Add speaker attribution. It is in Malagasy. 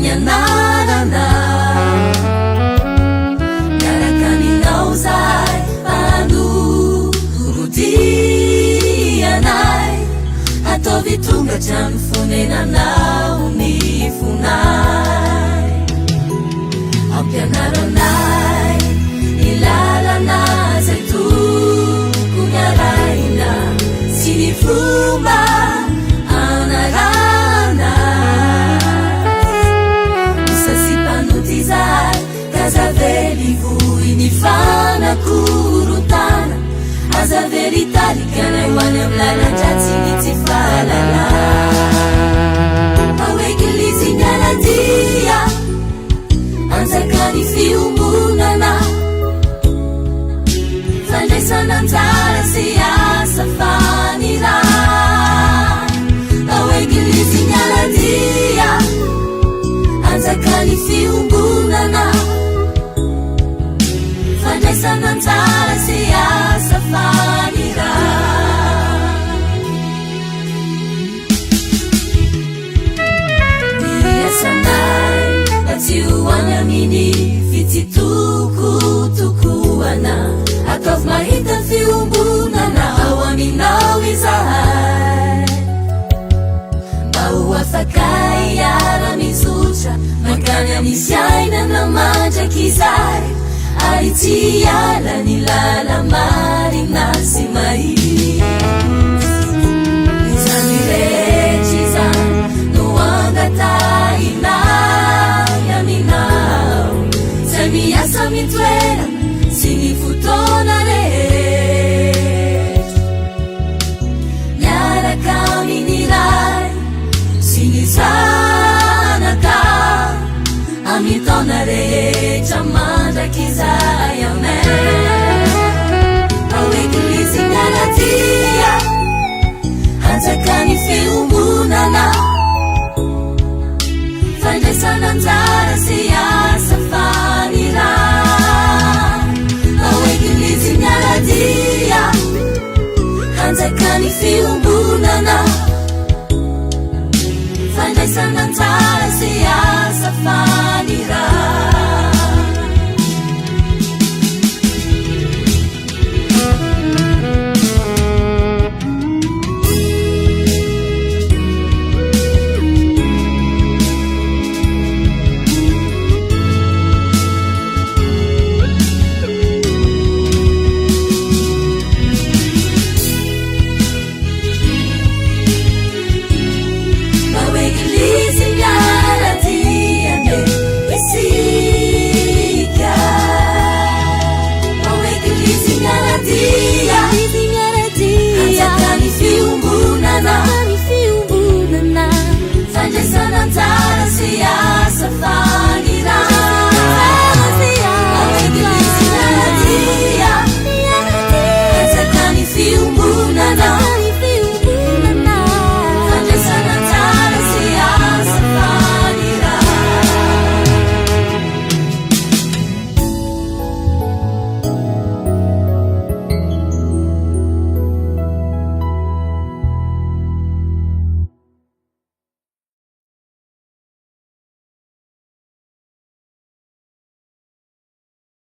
Speaker 1: nianarana miaraka ninao zahay andorodianay ataovy tonga trano fonenanao ny fonay ampianaranay ilalana zay tokony araina sy ny fomba anarana misasipanoty zahay kazavely voy ny fanakorotana azavely talikanay hoany am lalandratsy ny tsy fahalala aoekilizy mialadia anjakany fiombonana fandraisananjara sy asa faniray aoekilizy mialadia anjakany fiombonana fandraisananjara sy asa faniray miasanay atsioany aminy fitsitokotokoana ataovy mahita fiombonana ao aminao izahay mba ho afakay iara mizotra mankany anisy ainana mandraky izay ary tsy iala ny lala marina sy mahitsy izany rehetra izany no angatahinay aminao zay miasa mitoerana sy ny fotoana rehetra miaraka amin'ny ray sy ny zanaka amin'ny taona rehetra mandraky izay amay ao ekilizy mialadia anjakany fiombonana fandraisananjara sy asa faniray ao ekilizy mialadia anjakany fiombonana fandraisananjara